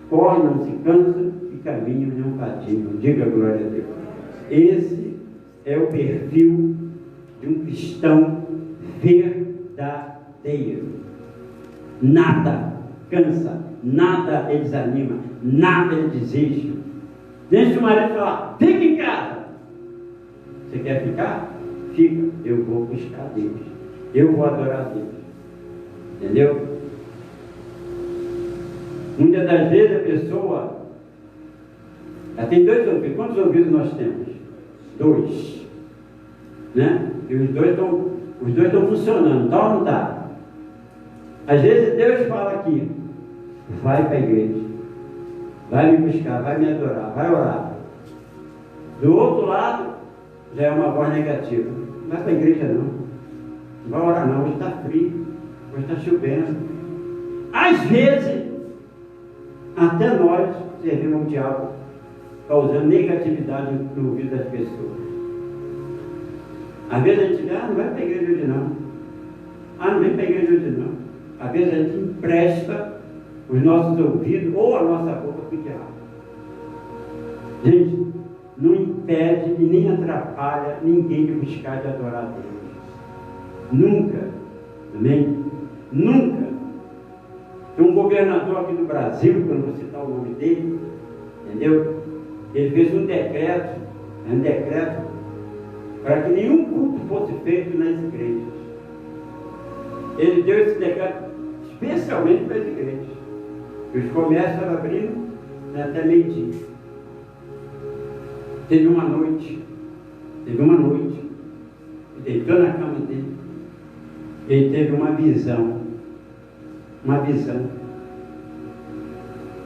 corre, não se cansa, e caminham, não fatigam. Diga glória a Deus. Esse é o perfil de um cristão verdadeiro. Nada cansa, nada ele desanima, nada ele desiste. Deixa o marido falar: fica em casa. Você quer ficar? Fica. Eu vou buscar Deus, eu vou adorar Deus. Entendeu? Muitas das vezes a pessoa ela tem 2 ouvidos. Quantos ouvidos nós temos? 2, né? E os dois estão funcionando, tá ou não está? Às vezes Deus fala aqui: vai para a igreja, vai me buscar, vai me adorar, vai orar. Do outro lado já é uma voz negativa: não vai para a igreja não vai orar não, hoje está frio, hoje está chovendo. Às vezes até nós servimos ao diabo, causando negatividade no ouvido das pessoas. Às vezes a gente diz: não vai para a igreja hoje não, não vem para a igreja hoje não. Às vezes a gente empresta os nossos ouvidos ou a nossa boca para o diabo. Gente, não impede e nem atrapalha ninguém de buscar, de adorar a Deus. Nunca. Amém? Nunca. Tem um governador aqui do Brasil, que eu não vou citar o nome dele, entendeu? Ele fez um decreto para que nenhum culto fosse feito nas igrejas. Ele deu esse decreto especialmente para as igrejas. Os comércios estavam abrindo até meio-dia. Teve uma noite, ele deitou na cama dele, ele teve uma visão,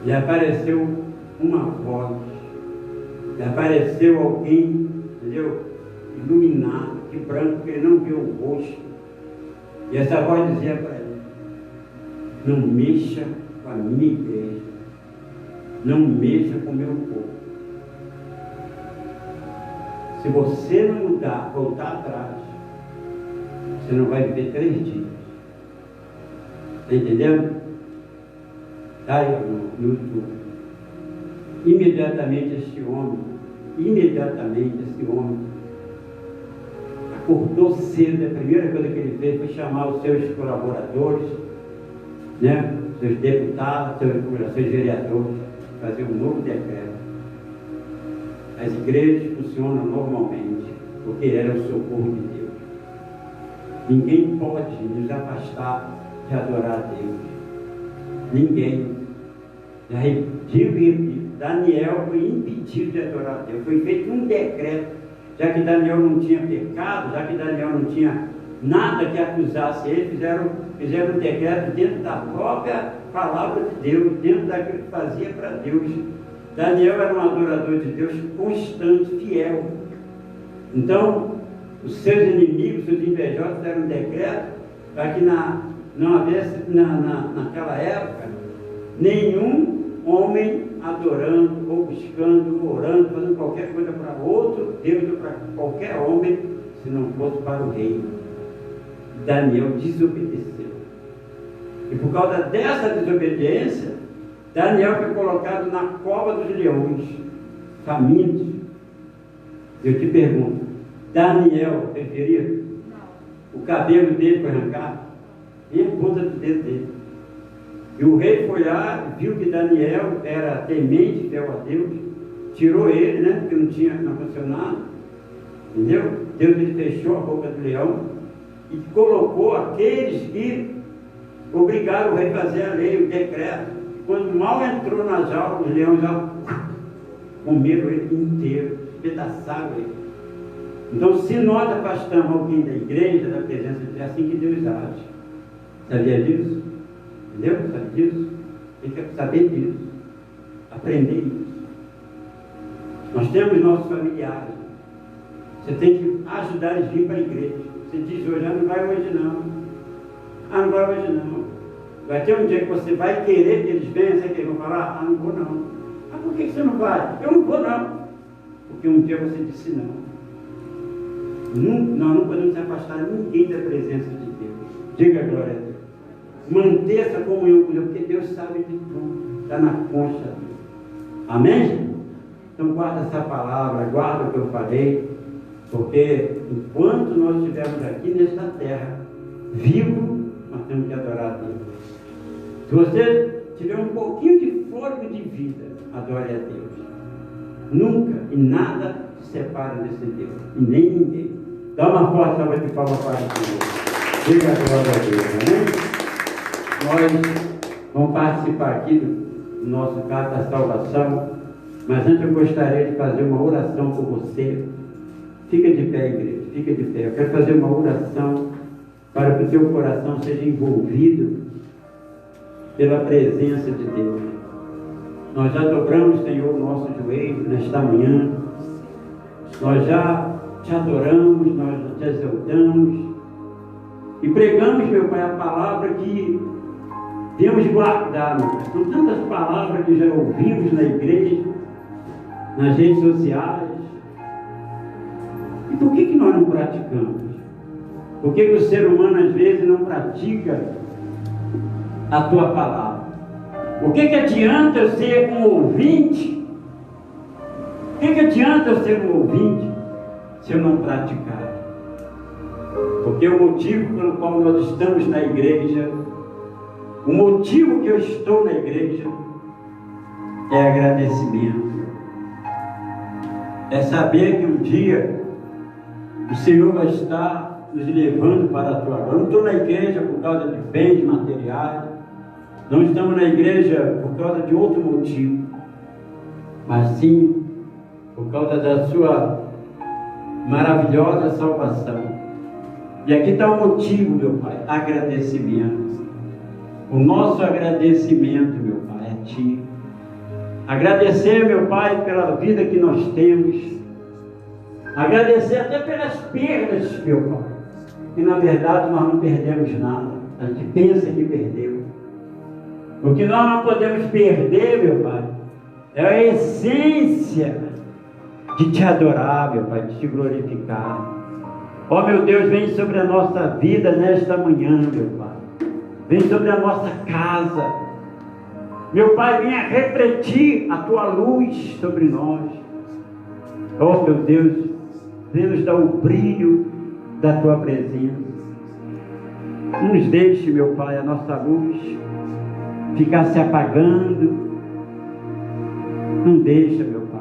lhe apareceu uma voz, lhe apareceu alguém, entendeu? Iluminado, de branco, que ele não viu o rosto, e essa voz dizia para ele: não mexa com a minha igreja, não mexa com o meu povo. Se você não mudar, voltar atrás, você não vai viver 3 dias. Está entendendo? Está aí no YouTube. Imediatamente esse homem acordou cedo. A primeira coisa que ele fez foi chamar os seus colaboradores, né? Seus deputados, seus vereadores, fazer um novo decreto. As igrejas funcionam normalmente, porque era o socorro de Deus. Ninguém pode nos afastar de adorar a Deus. Ninguém. Já digo e repito, Daniel foi impedido de adorar a Deus. Foi feito um decreto, já que Daniel não tinha pecado, já que Daniel não tinha nada que acusasse ele, fizeram um decreto dentro da própria palavra de Deus, dentro daquilo que fazia para Deus. Daniel era um adorador de Deus constante, fiel. Então, os seus inimigos, os invejosos, deram um decreto para que não houvesse, naquela época, nenhum homem adorando, ou buscando, orando, fazendo qualquer coisa para outro Deus ou para qualquer homem, se não fosse para o rei. Daniel desobedeceu. E por causa dessa desobediência, Daniel foi colocado na cova dos leões, famintos. Eu te pergunto, Daniel preferia? O cabelo dele foi arrancado, e a ponta do dedo dele. E o rei foi lá, viu que Daniel era temente, fiel a Deus, tirou ele, né? Porque não funcionava. Entendeu? Deus ele fechou a boca do leão e colocou aqueles que obrigaram o rei a fazer a lei, o decreto. Quando mal entrou na jaula, os leões já comeram ele inteiro, despedaçaram ele. Então, se nós afastamos alguém da igreja, da presença de Deus, é assim que Deus age. Sabia disso? Entendeu? Sabe disso? Tem que saber disso. Aprender isso. Nós temos nossos familiares. Você tem que ajudar eles a vir para a igreja. Você diz hoje, não vai hoje não. Não vai hoje não. Vai ter um dia que você vai querer que eles venham, você vão falar, não vou não. Por que você não vai? Eu não vou não. Porque um dia você disse não. Nós não podemos afastar ninguém da presença de Deus. Diga glória a Deus. Manter essa comunhão com Deus, porque Deus sabe de tudo. Está na concha dele. Amém? Então guarda essa palavra, guarda o que eu falei, porque enquanto nós estivermos aqui nesta terra, vivo, nós temos que adorar a Deus. Se você tiver um pouquinho de fôlego de vida, adore a Deus. Nunca e nada se separa desse Deus, e nem ninguém. Dá uma forte salva de palmas para o Senhor. Diga a glória a Deus, amém? Nós vamos participar aqui do nosso canto da salvação, mas antes eu gostaria de fazer uma oração por você. Fica de pé, igreja, fica de pé. Eu quero fazer uma oração para que o teu coração seja envolvido pela presença de Deus. Nós já dobramos, Senhor, o nosso joelho nesta manhã. Nós já te adoramos, nós te exaltamos e pregamos, meu Pai, a palavra que temos guardado. São tantas palavras que já ouvimos na igreja, nas redes sociais. E por que nós não praticamos? Por que o ser humano às vezes não pratica a tua palavra? O que adianta eu ser um ouvinte? O que adianta eu ser um ouvinte se eu não praticar? Porque o motivo pelo qual nós estamos na igreja, o motivo que eu estou na igreja é agradecimento. É saber que um dia o Senhor vai estar nos levando para a tua glória. Eu não estou na igreja por causa de bens materiais, não estamos na igreja por causa de outro motivo, mas sim por causa da sua maravilhosa salvação. E aqui está o motivo, meu Pai, agradecimento. O nosso agradecimento, meu Pai, a Ti. Agradecer, meu Pai, pela vida que nós temos. Agradecer até pelas perdas, meu Pai. E na verdade nós não perdemos nada. A gente pensa que perdeu. O que nós não podemos perder, meu Pai, é a essência de Te adorar, meu Pai, de Te glorificar. Ó meu Deus, vem sobre a nossa vida nesta manhã, meu Pai. Vem sobre a nossa casa. Meu Pai, venha refletir a Tua luz sobre nós. Ó meu Deus, venha nos dar o brilho da Tua presença. Não nos deixe, meu Pai, a nossa luz ficar se apagando. Não deixa, meu Pai.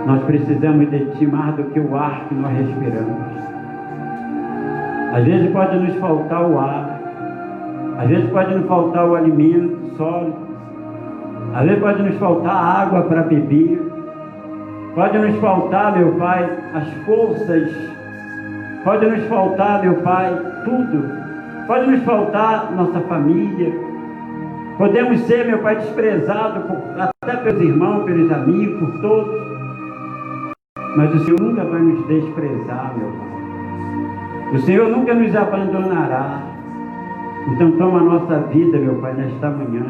Nós precisamos de Ti mais do que o ar que nós respiramos. Às vezes pode nos faltar o ar. Às vezes pode nos faltar o alimento sólido. Às vezes pode nos faltar água para beber. Pode nos faltar, meu Pai, as forças. Pode nos faltar, meu Pai, tudo. Pode nos faltar nossa família. Podemos ser, meu Pai, desprezados até pelos irmãos, pelos amigos, por todos. Mas o Senhor nunca vai nos desprezar, meu Pai. O Senhor nunca nos abandonará. Então toma a nossa vida, meu Pai, nesta manhã.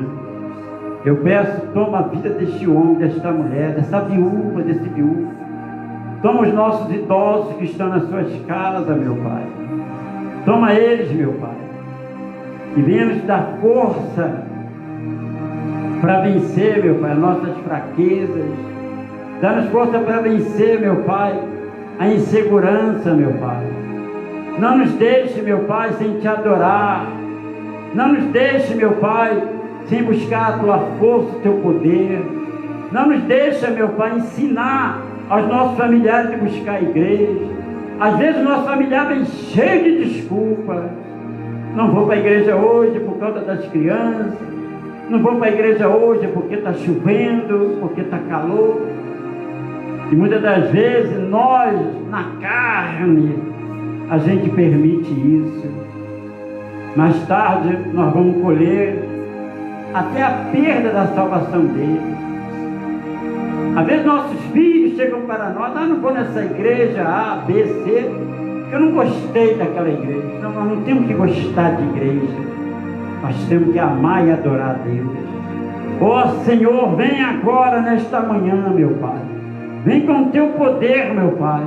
Eu peço, toma a vida deste homem, desta mulher, dessa viúva, desse viúvo. Toma os nossos idosos que estão nas suas casas, meu Pai. Toma eles, meu Pai. E venha nos dar força para vencer, meu Pai, as nossas fraquezas. Dá-nos força para vencer, meu Pai, a insegurança, meu Pai. Não nos deixe, meu Pai, sem te adorar. Não nos deixe, meu Pai, sem buscar a tua força, o teu poder. Não nos deixe, meu Pai, ensinar aos nossos familiares de buscar a igreja. Às vezes o nosso familiar vem cheio de desculpa. Não vou para a igreja hoje por causa das crianças. Não vou para a igreja hoje porque está chovendo, porque está calor. E muitas das vezes nós, na carne, a gente permite isso. Mais tarde nós vamos colher até a perda da salvação deles. Às vezes nossos filhos chegam para nós: não vou nessa igreja A, B, C, porque eu não gostei daquela igreja. Não, nós não temos que gostar de igreja. Nós temos que amar e adorar a Deus. Ó Senhor, vem agora nesta manhã, meu Pai. Vem com o teu poder, meu Pai.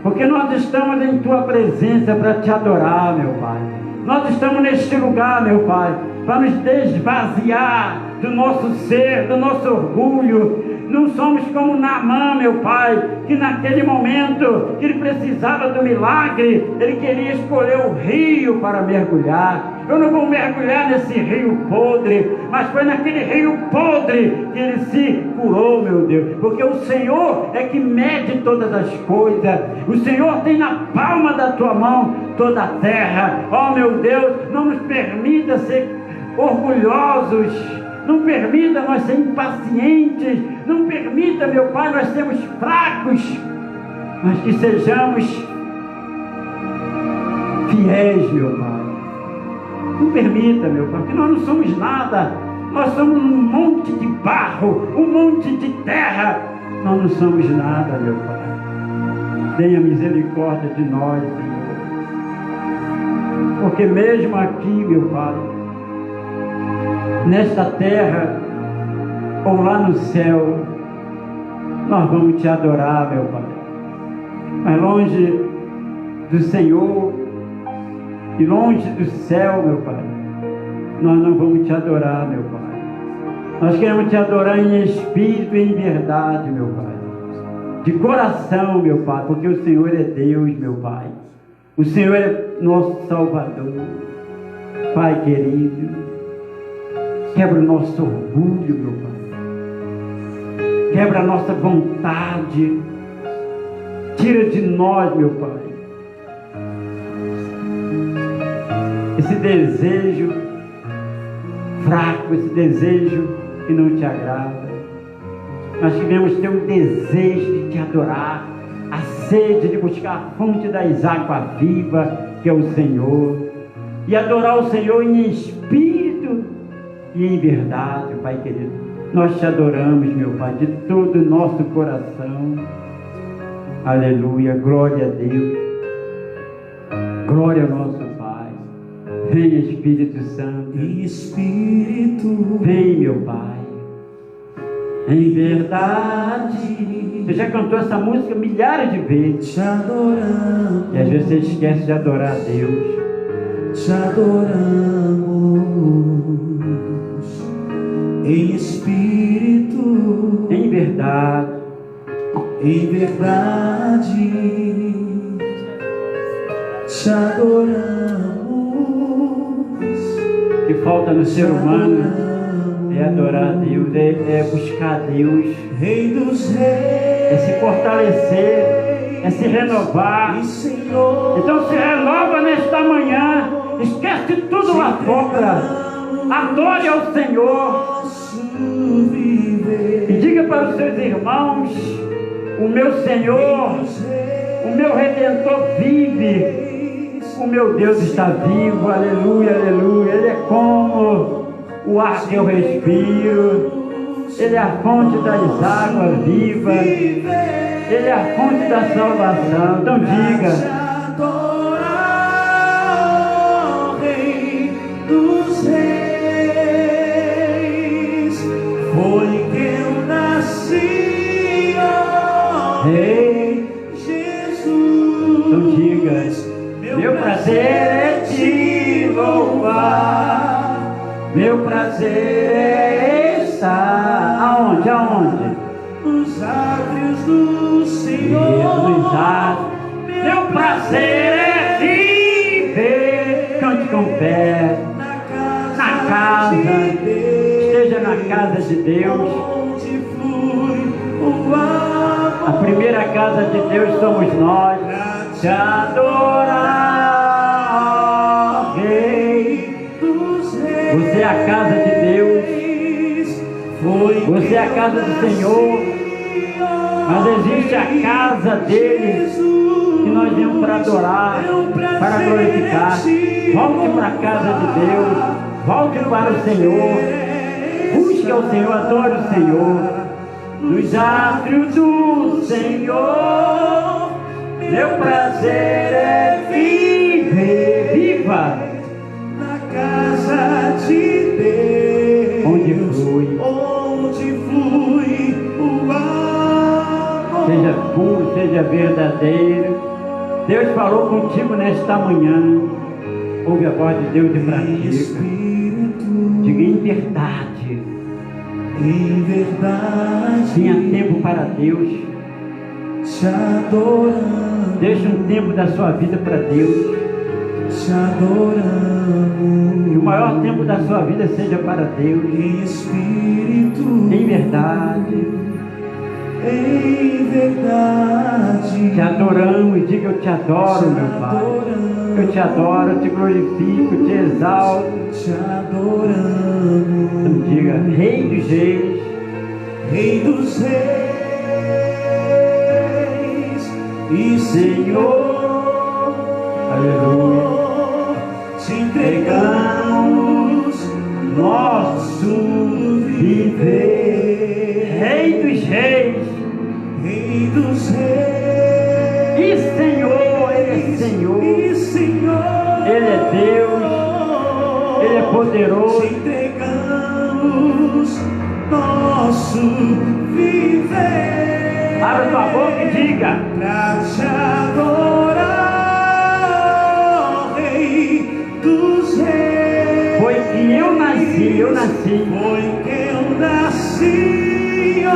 Porque nós estamos em tua presença para te adorar, meu Pai. Nós estamos neste lugar, meu Pai, para nos desvaziar do nosso ser, do nosso orgulho. Não somos como Naamã, meu Pai, que naquele momento que ele precisava do milagre, ele queria escolher o rio para mergulhar. Eu não vou mergulhar nesse rio podre, mas foi naquele rio podre que ele se curou, meu Deus. Porque o Senhor é que mede todas as coisas. O Senhor tem na palma da tua mão toda a terra. Ó, meu Deus, não nos permita ser orgulhosos. Não permita nós ser impacientes. Não permita, meu Pai, nós sermos fracos, mas que sejamos fiéis, meu Pai. Não permita, meu Pai, porque nós não somos nada. Nós somos um monte de barro, um monte de terra. Nós não somos nada, meu Pai. Tenha misericórdia de nós, Senhor. Porque mesmo aqui, meu Pai, nesta terra ou lá no céu, nós vamos te adorar, meu Pai. Mas longe do Senhor e longe do céu, meu Pai, nós não vamos te adorar, meu Pai. Nós queremos te adorar em espírito e em verdade, meu Pai. De coração, meu Pai, porque o Senhor é Deus, meu Pai. O Senhor é nosso Salvador. Pai querido, quebra o nosso orgulho, meu Pai. Quebra a nossa vontade. Tira de nós, meu Pai, esse desejo fraco, esse desejo que não te agrada. Nós queremos ter um desejo de te adorar, a sede de buscar a fonte das águas vivas, que é o Senhor, e adorar o Senhor em espírito e em verdade, Pai querido. Nós te adoramos, meu Pai, de todo o nosso coração. Aleluia, glória a Deus, glória ao nosso Pai. Vem, Espírito Santo, Espírito, vem, meu Pai, em verdade. Você já cantou essa música milhares de vezes, te adoramos, e às vezes você esquece de adorar a Deus. te adoramos, em espírito, Em verdade, em verdade, te adoramos. o que falta no ser humano é adorar a Deus, é buscar a Deus, Rei dos reis, é se fortalecer, é se renovar. e Senhor, Então se renova nesta manhã, esquece tudo lá fora, adore ao Senhor nosso viver, e diga para os seus irmãos: o meu Senhor, o meu Redentor vive, o meu Deus está vivo, aleluia, aleluia. Ele é como o ar que eu respiro, Ele é a fonte das águas vivas. Ele é a fonte da salvação. Então diga: Rei dos reis, foi que eu nasci, ó Rei Jesus. Então diga: meu prazer é te louvar, meu prazer é estar. Aonde? Aonde? Nos átrios do Senhor. Nos átrios. Meu prazer é viver. Cante com fé. Na casa. Esteja na casa de Deus. Onde flui o amor. A primeira casa de Deus somos nós. Te adorar, Rei dos reis. Você é a casa de Deus. Você é a casa do Senhor. Mas existe a casa dele que nós viemos para adorar, para glorificar. Volte para a casa de Deus. Volte para o Senhor. Busque ao Senhor, adore o Senhor. Nos átrios do Senhor, meu prazer é viver. Viva na casa de Deus, onde flui o amor. Seja puro, seja verdadeiro. Deus falou contigo nesta manhã. Ouve a voz de Deus e pratica. Diga: em verdade. Em verdade. Tenha tempo para Deus. Te adoramos. Deixe um tempo da sua vida para Deus. Te adoramos. Que o maior tempo da sua vida seja para Deus. Em espírito. Em verdade. Em verdade. Te adoramos. Diga: eu te adoro, meu Pai. Eu te adoro, eu te glorifico, te exalto. Te adoramos. Então diga: Rei dos reis. Rei dos reis e Senhor. Aleluia. Te entregamos nosso viver. Rei dos reis. Rei dos reis E Senhor, Ele é Senhor. e Senhor. Ele é Deus. Ele é poderoso. Te entregamos nosso viver. Abra tua boca e diga: pra te adorar, Rei dos reis. foi que eu nasci. Foi que eu nasci, ó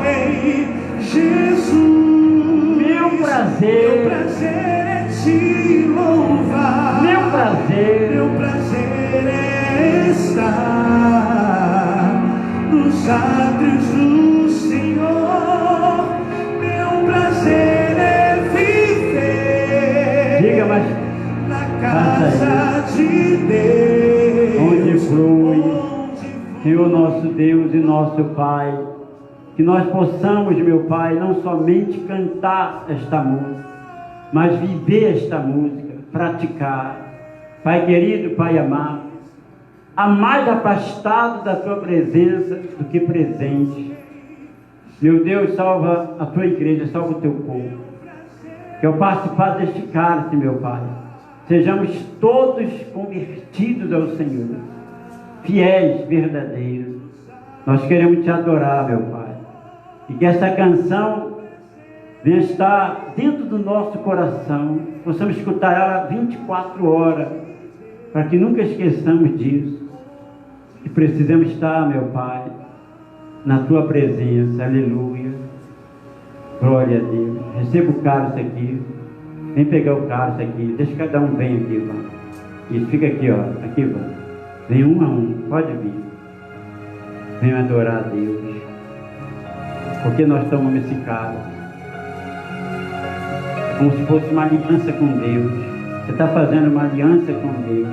Rei Jesus. Meu prazer é te louvar. Meu prazer é estar nos átrios do Senhor. Meu prazer é viver. Diga, mas na casa de Deus, onde flui, Senhor nosso Deus e nosso Pai, que nós possamos, meu Pai, não somente cantar esta música, mas viver esta música, praticar. Pai querido, Pai amado, há mais afastado da Tua presença do que presente. Meu Deus, salva a Tua igreja, salva o Teu povo. Que ao participar deste cálice, meu Pai, sejamos todos convertidos ao Senhor, fiéis, verdadeiros. Nós queremos Te adorar, meu Pai, e que essa canção venha estar dentro do nosso coração, possamos escutar ela 24 horas, para que nunca esqueçamos disso, que precisamos estar, meu Pai, na Tua presença. Aleluia, glória a Deus. Receba o cálice aqui, vem pegar o cálice aqui, deixa cada um bem aqui, irmão. Isso, fica aqui, ó, aqui, irmão. Vem um a um, pode vir. Venha adorar a Deus, porque nós tomamos esse cálice como se fosse uma aliança com Deus. Você está fazendo uma aliança com Deus,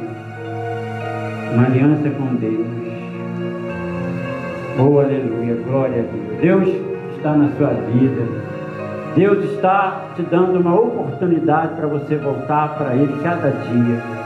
uma aliança com Deus. Oh, aleluia, glória a Deus. Deus está na sua vida. Deus está te dando uma oportunidade para você voltar para Ele cada dia.